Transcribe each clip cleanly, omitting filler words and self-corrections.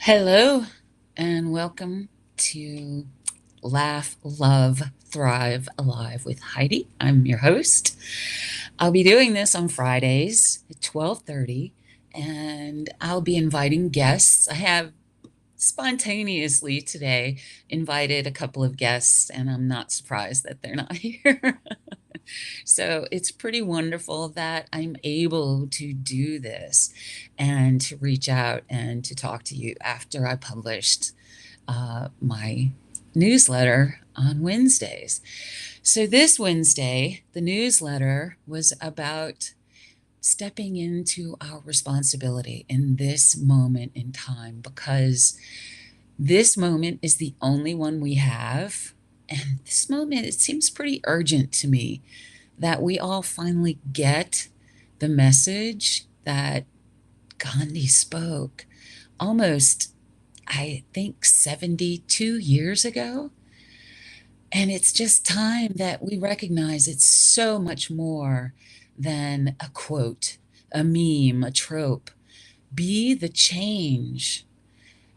Hello, and welcome to Laugh, Love, Thrive, Alive with Heidi. I'm your host. I'll be doing this on Fridays at 12:30, and I'll be inviting guests. I have spontaneously today invited a couple of guests, and I'm not surprised that they're not here. So it's pretty wonderful that I'm able to do this and to reach out and to talk to you after I published my newsletter on Wednesdays. So this Wednesday, the newsletter was about stepping into our responsibility in this moment in time, because this moment is the only one we have. And this moment, it seems pretty urgent to me that we all finally get the message that Gandhi spoke almost, I think, 72 years ago. And it's just time that we recognize it's so much more than a quote, a meme, a trope. Be the change.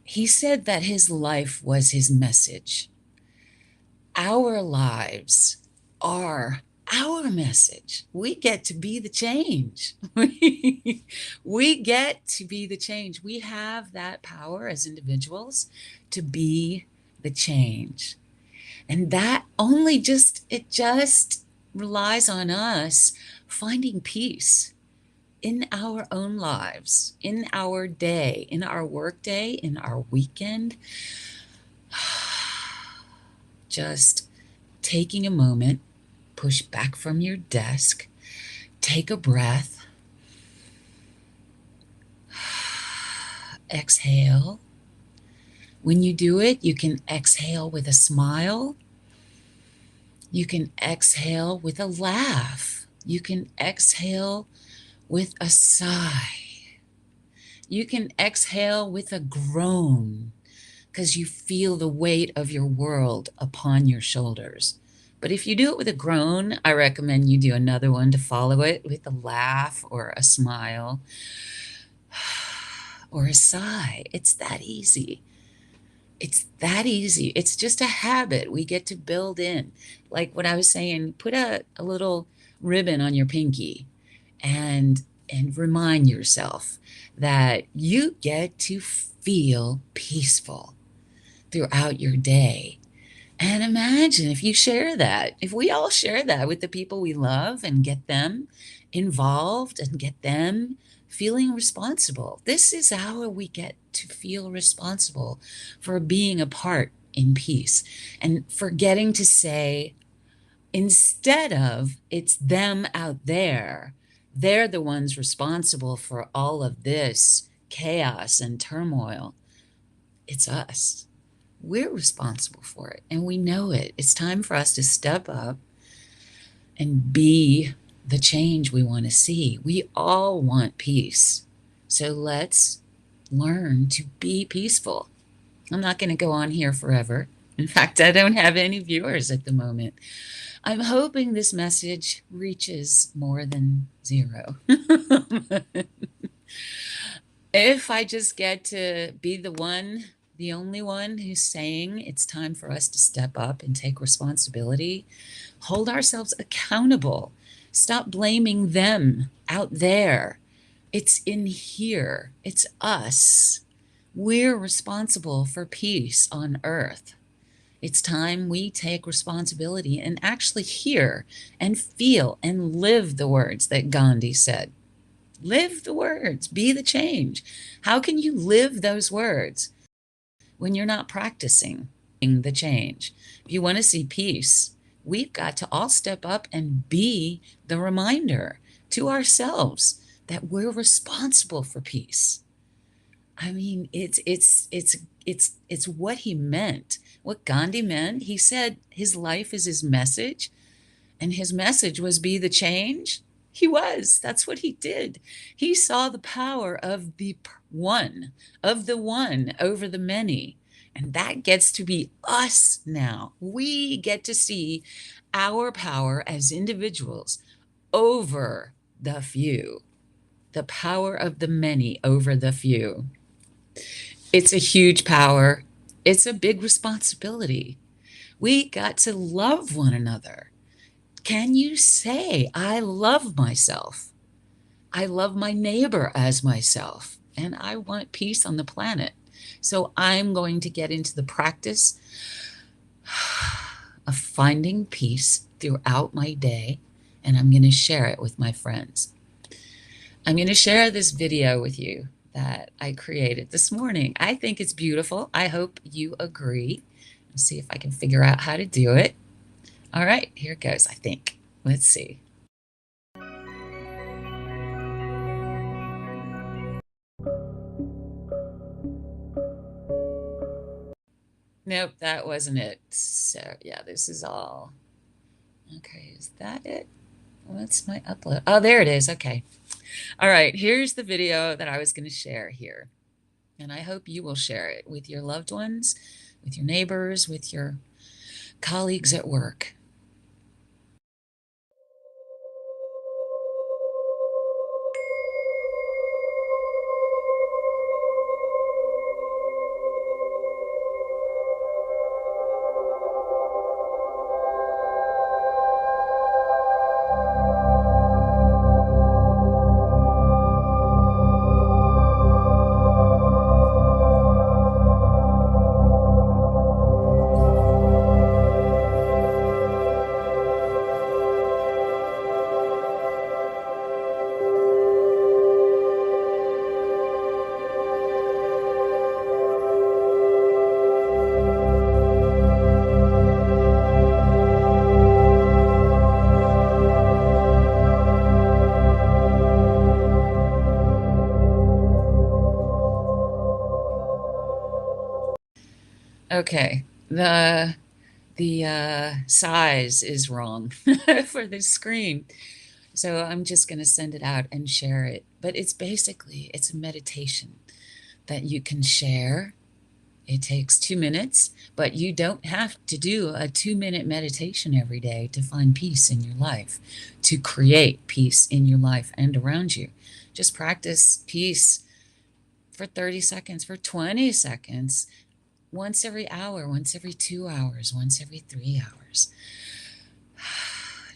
He said that his life was his message. Our lives are our message. We get to be the change. We get to be the change. We have that power as individuals to be the change. And that it just relies on us finding peace in our own lives, in our day, in our work day, in our weekend. Just taking a moment, push back from your desk, take a breath, exhale. When you do it, you can exhale with a smile. You can exhale with a laugh. You can exhale with a sigh. You can exhale with a groan because you feel the weight of your world upon your shoulders. But if you do it with a groan, I recommend you do another one to follow it with a laugh or a smile or a sigh. It's that easy. It's that easy. It's just a habit we get to build in. Like what I was saying, put a little ribbon on your pinky and remind yourself that you get to feel peaceful throughout your day. And imagine if you share that, if we all share that with the people we love and get them involved and get them feeling responsible. This is how we get to feel responsible for being a part in peace and forgetting to say, instead of it's them out there, they're the ones responsible for all of this chaos and turmoil. It's us. We're responsible for it, and we know it. It's time for us to step up and be the change we want to see. We all want peace. So let's learn to be peaceful. I'm not going to go on here forever. In fact, I don't have any viewers at the moment. I'm hoping this message reaches more than 0. If I just get to be the only one who's saying it's time for us to step up and take responsibility, hold ourselves accountable, stop blaming them out there. It's in here, it's us. We're responsible for peace on earth. It's time we take responsibility and actually hear and feel and live the words that Gandhi said. Live the words, be the change. How can you live those words when you're not practicing the change? If you want to see peace, we've got to all step up and be the reminder to ourselves that we're responsible for peace. I mean, it's what he meant. What Gandhi meant, he said his life is his message, and his message was be the change. He was. That's what he did. He saw the power of the one over the many. And that gets to be us now. We get to see our power as individuals over the few, the power of the many over the few. It's a huge power. It's a big responsibility. We got to love one another. Can you say, I love myself? I love my neighbor as myself, and I want peace on the planet. So I'm going to get into the practice of finding peace throughout my day, and I'm going to share it with my friends. I'm going to share this video with you that I created this morning. I think it's beautiful. I hope you agree. Let's see if I can figure out how to do it. All right, here it goes, I think. Let's see. Nope, that wasn't it. So yeah, this is all. Okay, is that it? What's my upload? Oh, there it is. Okay. All right, here's the video that I was going to share here. And I hope you will share it with your loved ones, with your neighbors, with your colleagues at work. Okay, the size is wrong for this screen. So I'm just going to send it out and share it. But it's basically, it's a meditation that you can share. It takes 2 minutes, but you don't have to do a 2-minute meditation every day to find peace in your life, to create peace in your life and around you. Just practice peace for 30 seconds, for 20 seconds, once every hour, once every 2 hours, once every 3 hours.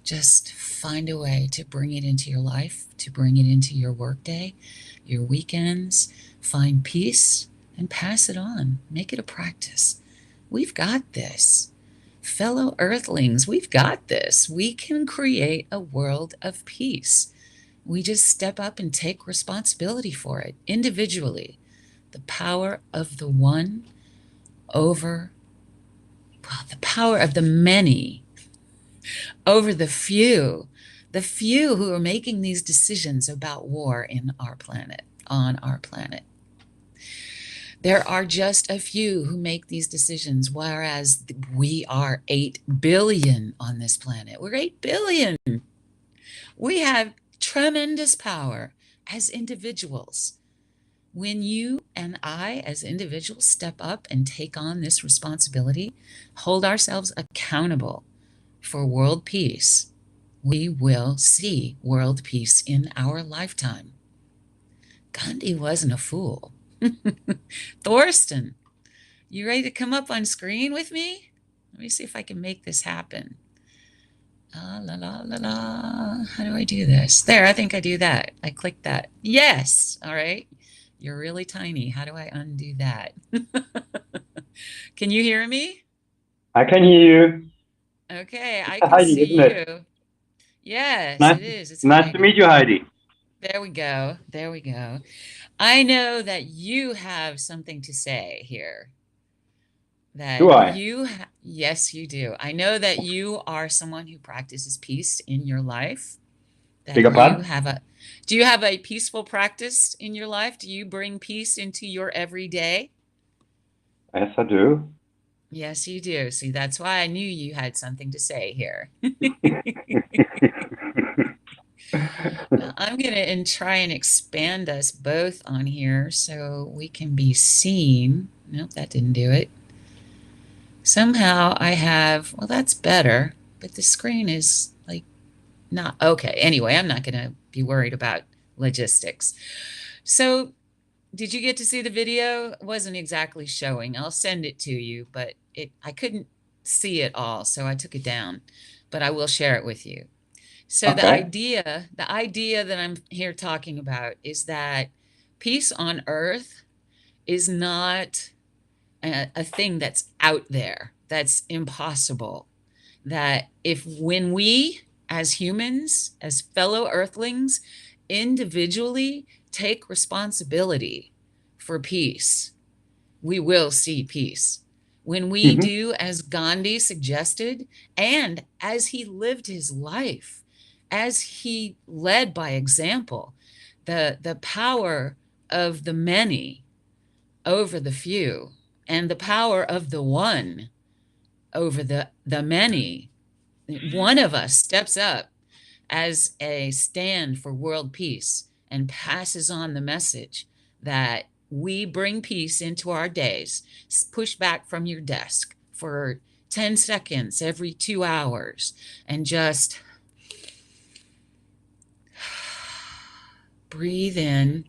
Just find a way to bring it into your life, to bring it into your workday, your weekends. Find peace and pass it on. Make it a practice. We've got this. Fellow Earthlings, we've got this. We can create a world of peace. We just step up and take responsibility for it individually. The power of the one over, well, the power of the many over the few who are making these decisions about war in our planet, on our planet. There are just a few who make these decisions, whereas we are 8 billion on this planet. We're 8 billion. We have tremendous power as individuals. When you and I, as individuals, step up and take on this responsibility, hold ourselves accountable for world peace, we will see world peace in our lifetime. Gandhi wasn't a fool. Thorsten, you ready to come up on screen with me? Let me see if I can make this happen. La la la la la. How do I do this? There, I think I do that. I click that. Yes. All right. You're really tiny. How do I undo that? Can you hear me? I can hear you. Okay, I can Heidi, see isn't it? you. Yes, Nice, it is. It's nice to Heidi. meet you, Heidi. There we go. There we go. I know that you have something to say here. Do That I? you, yes, you do. I know that you are someone who practices peace in your life. That Bigger you pardon? have a, do you have a peaceful practice in your life? Do you bring peace into your everyday? Yes, I do. Yes, you do. See, that's why I knew you had something to say here. Now, I'm going to try and expand us both on here so we can be seen. Nope, that didn't do it. Somehow I have, well, that's better, but the screen is like not okay. Anyway, I'm not going to be worried about logistics. So Did you get to see the video? It wasn't exactly showing. I'll send it to you, but I couldn't see it all, so I took it down. But I will share it with you. So Okay. the idea that I'm here talking about is that peace on earth is not a thing that's out there, that's impossible. That if when we as humans, as fellow earthlings, individually take responsibility for peace, we will see peace. When we Hmm. do as Gandhi suggested, and as he lived his life, as he led by example, the power of the many over the few, and the power of the one over the many. One of us steps up as a stand for world peace and passes on the message that we bring peace into our days. Push back from your desk for 10 seconds every 2 hours and just breathe in,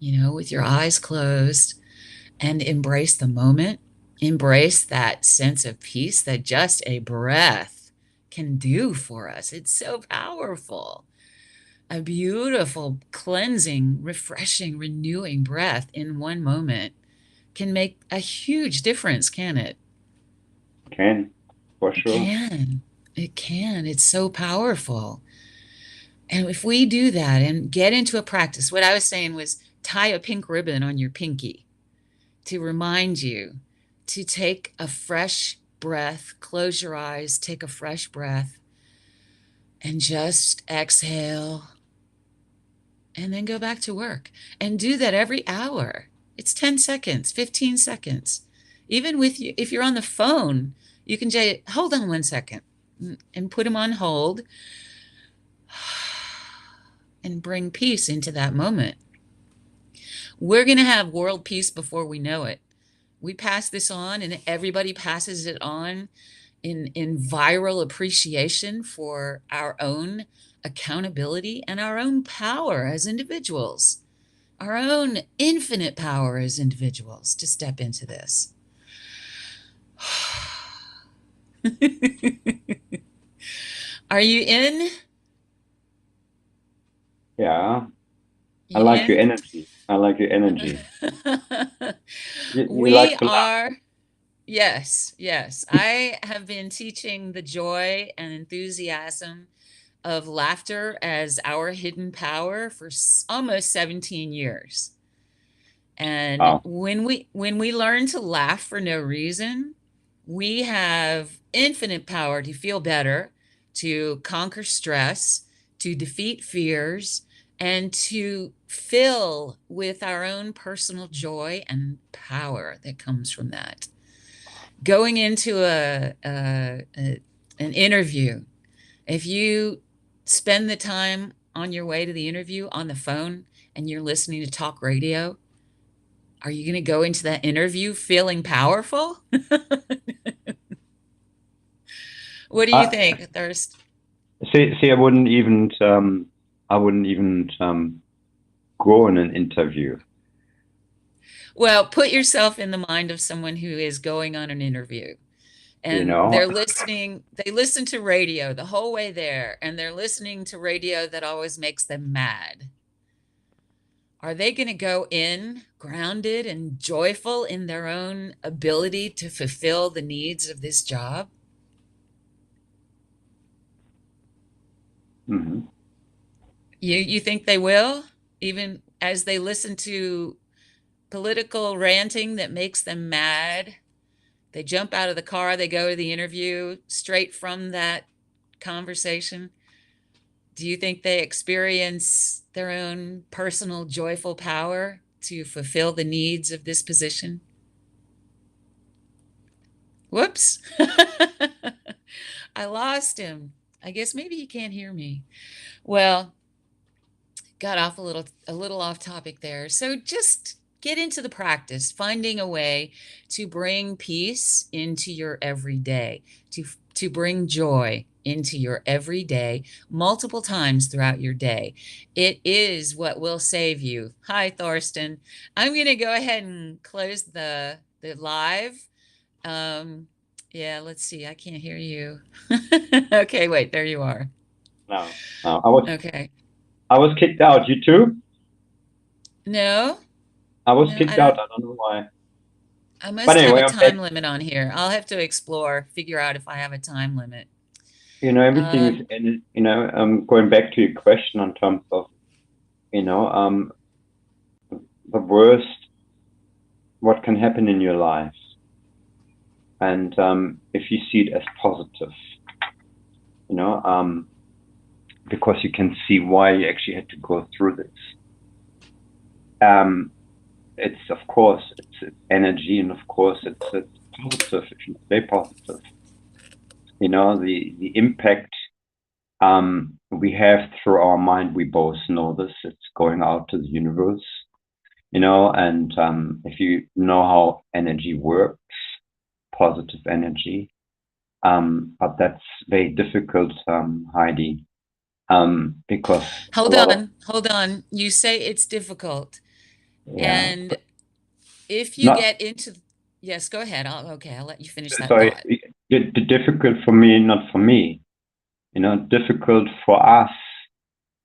with your eyes closed, and embrace the moment. Embrace that sense of peace that just a breath can do for us. It's so powerful. A beautiful, cleansing, refreshing, renewing breath in one moment can make a huge difference, can it? Can, for It sure. can. It can. It's so powerful. And if we do that and get into a practice, what I was saying was tie a pink ribbon on your pinky to remind you to take a fresh breath, close your eyes, take a fresh breath, and just exhale, and then go back to work. And do that every hour. It's 10 seconds, 15 seconds. Even with you, if you're on the phone, you can say, hold on 1 second and put them on hold and bring peace into that moment. We're going to have world peace before we know it. We pass this on, and everybody passes it on in viral appreciation for our own accountability and our own power as individuals, our own infinite power as individuals to step into this. Are you in? Yeah. I You like your in? energy. I like your energy. You We like to laugh. are. Yes, yes. I have been teaching the joy and enthusiasm of laughter as our hidden power for almost 17 years. And Wow. when we learn to laugh for no reason, we have infinite power to feel better, to conquer stress, to defeat fears, and to fill with our own personal joy and power that comes from that. Going into an interview, if you spend the time on your way to the interview on the phone and you're listening to talk radio, are you going to go into that interview feeling powerful? What do you I think, Thirst? see. I wouldn't even go in an interview. Well, put yourself in the mind of someone who is going on an interview You and know. they listen to radio the whole way there, and they're listening to radio that always makes them mad. Are they going to go in grounded and joyful in their own ability to fulfill the needs of this job? Hmm. You think they will, even as they listen to political ranting that makes them mad? They jump out of the car, they go to the interview straight from that conversation. Do you think they experience their own personal joyful power to fulfill the needs of this position? Whoops. I lost him. I guess maybe he can't hear me. Well, got off a little off topic there. So just get into the practice, finding a way to bring peace into your everyday, to bring joy into your everyday multiple times throughout your day. It is what will save you. Hi, Thorsten. I'm going to go ahead and close the live. Um, yeah, let's see. I can't hear you. Okay, wait, there you are. No, no. Okay. I was kicked out. You too? No, I was no, I kicked don't. out. I don't know why. I But must have a anyway, I'm back. time limit on here. I'll have to explore, figure out if I have a time limit. Everything Um, is in it. Going back to your question in terms of, you know, the worst, what can happen in your life, and if you see it as positive, you know, because you can see why you actually had to go through this. Um, it's of course it's energy, and of course it's positive if you stay positive. The impact we have through our mind. We both know this. It's going out to the universe. And if you know how energy works, positive energy, but that's very difficult, Heidi, because a hold lot of, on, hold on. You say it's difficult. yeah, And if you not, get into, yes, go ahead. Okay, I'll let you finish that sorry, thought. the difficult for me, not for me, difficult for us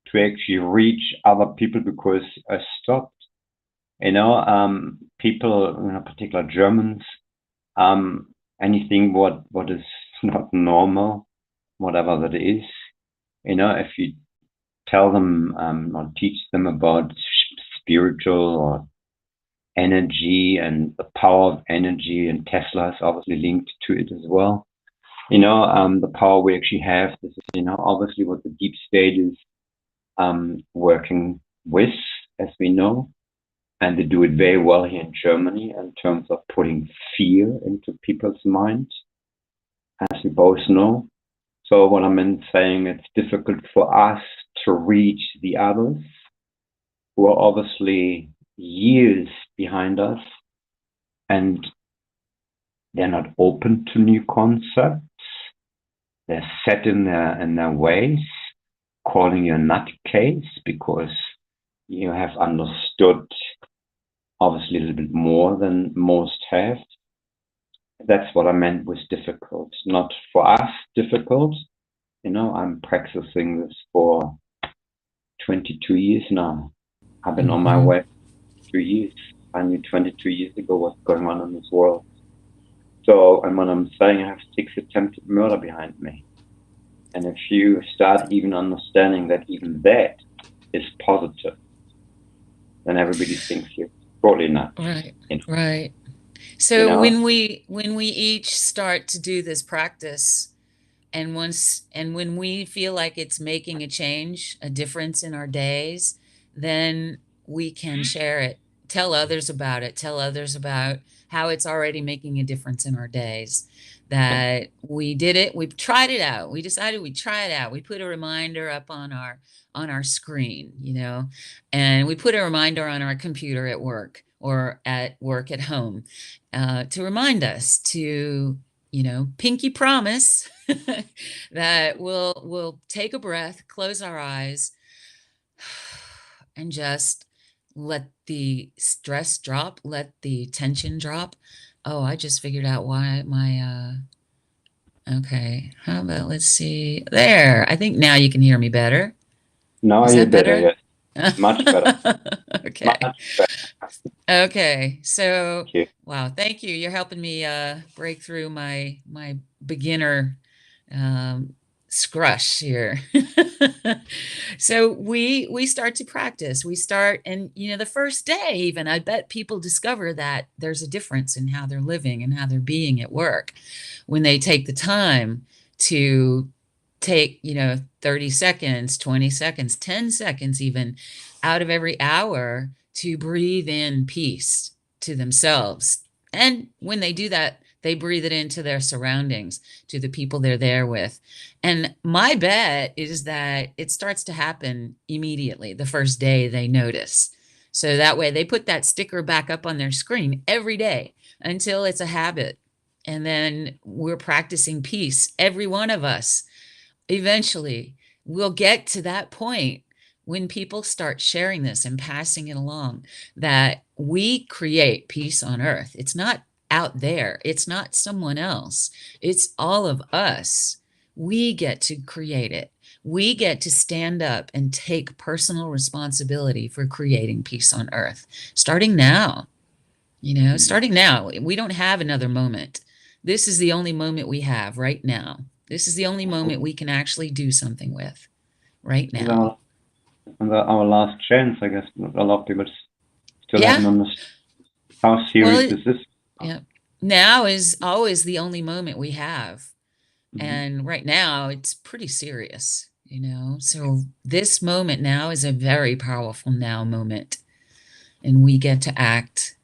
to actually reach other people because I stopped, people, particular Germans, anything what is not normal, whatever that is, if you tell them, or teach them about spiritual or energy and the power of energy, and Tesla is obviously linked to it as well. The power we actually have. This is, obviously what the deep state is working with, as we know, and they do it very well here in Germany in terms of putting fear into people's minds, as we both know. So what I meant saying, it's difficult for us to reach the others who are obviously years behind us, and they're not open to new concepts. They're set in their ways, calling you a nutcase because you have understood obviously a little bit more than most have. That's what I meant with difficult. Not for us difficult. I'm practicing this for 22 years now. I've been on my Hmm. way for 2 years. I knew 22 years ago what's going on in this world. So, and when I'm saying I have 6 attempted murder behind me, and if you start even understanding that even that is positive, then everybody thinks you're totally nuts. Right, You know, right. you So know. when we each start to do this practice, and when we feel like it's making a change, a difference in our days, then we can share it, tell others about it, tell others about how it's already making a difference in our days. That we did it, we tried it out, we decided we'd try it out. We put a reminder up on our screen, and we put a reminder on our computer at work or at work at home, to remind us to, pinky promise that we'll take a breath, close our eyes, and just let the stress drop, let the tension drop. Oh, I just figured out why okay. How about, let's see. There. I think now you can hear me better. Now I Is hear that better. better? Yes, much better. Okay. Much better. Okay. So, Thank you. wow, thank you. You're helping me break through my beginner um, scrush here. So we start to practice. We start, and the first day, even I bet people discover that there's a difference in how they're living and how they're being at work when they take the time to take 30 seconds, 20 seconds, 10 seconds even out of every hour to breathe in peace to themselves. And when they do that, they breathe it into their surroundings, to the people they're there with. And my bet is that it starts to happen immediately the first day they notice. So that way they put that sticker back up on their screen every day until it's a habit. And then we're practicing peace, every one of us. Eventually, we'll get to that point when people start sharing this and passing it along, that we create peace on earth. It's not out there, it's not someone else, it's all of us. We get to create it. We get to stand up and take personal responsibility for creating peace on earth, starting now. Starting now. We don't have another moment. This is the only moment we have right now. This is the only moment we can actually do something with right It's now. our last chance, I guess. A lot of people still Yeah. haven't understood how Well, serious this is. yeah. Now is always the only moment we have. Mm-hmm. And right now it's pretty serious. So this moment now is a very powerful now moment. And we get to act.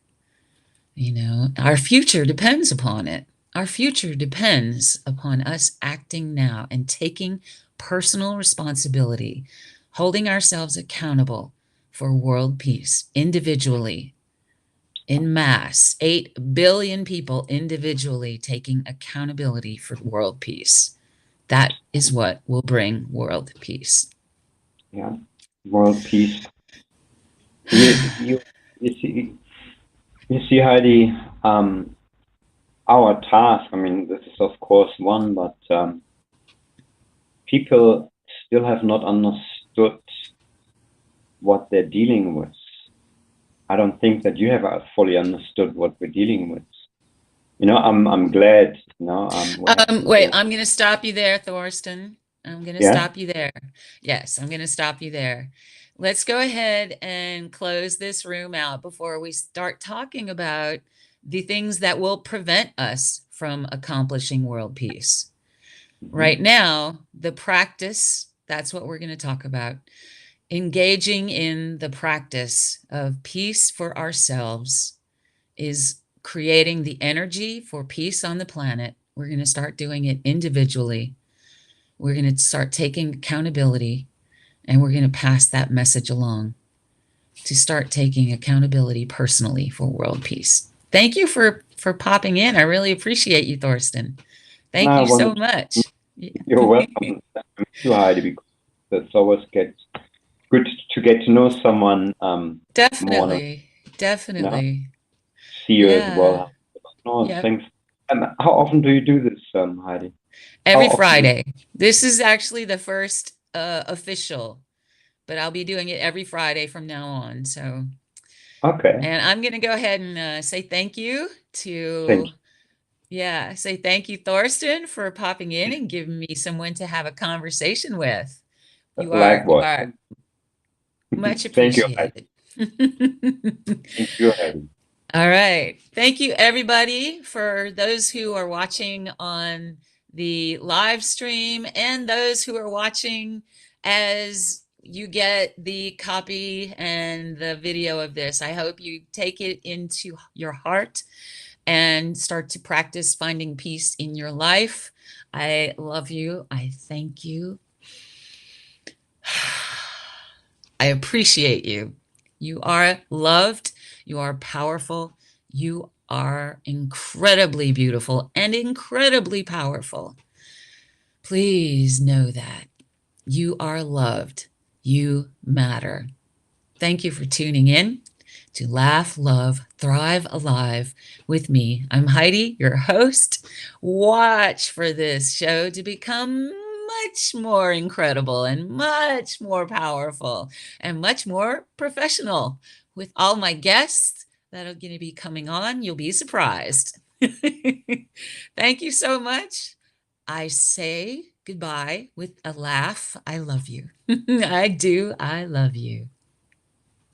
Our future depends upon it. Our future depends upon us acting now and taking personal responsibility, holding ourselves accountable for world peace individually, in mass, 8 billion people individually taking accountability for world peace. That is what will bring world peace. Yeah, world peace. You, you see, Heidi. Our task. I mean, this is of course one, but people still have not understood what they're dealing with. I don't think that you have fully understood what we're dealing with. I'm glad. We have Wait, people. I'm going to stop you there, Thorsten. I'm going to Yeah. stop you there. Yes, I'm going to stop you there. Let's go ahead and close this room out before we start talking about the things that will prevent us from accomplishing world peace. Right Mm-hmm. now, the practice, that's what we're going to talk about. Engaging in the practice of peace for ourselves is creating the energy for peace on the planet. We're going to start doing it individually. We're going to start taking accountability, and we're going to pass that message along to start taking accountability personally for world peace. Thank you for popping in. I really appreciate you, Thorsten. And Thank I you so wanted much. you're welcome to Heidi, because that's always good to get to know someone more and Definitely. you know Definitely. see you as Yeah. well. No, Yep. thanks. And how often do you do this, Heidi? How Every often do Friday. This is actually the first official, but I'll be doing it every Friday from now on. So, okay. and I'm going to go ahead and say thank you Thank to, yeah, say thank you, Thorsten, for popping in you. and giving me someone to have a conversation with. You Likewise. are much Thank you, Heidi. appreciated. Thank you, Heidi. All right. Thank you, everybody, for those who are watching on the live stream and those who are watching as you get the copy and the video of this. I hope you take it into your heart and start to practice finding peace in your life. I love you. I thank you. I appreciate you. You are loved. You are powerful. You are incredibly beautiful and incredibly powerful. Please know that you are loved. You matter. Thank you for tuning in to Laugh, Love, Thrive Alive with me. I'm Heidi, your host. Watch for this show to become much more incredible and much more powerful and much more professional with all my guests that are going to be coming on. You'll be surprised. Thank you so much. I say goodbye with a laugh. I love you. I do. I love you.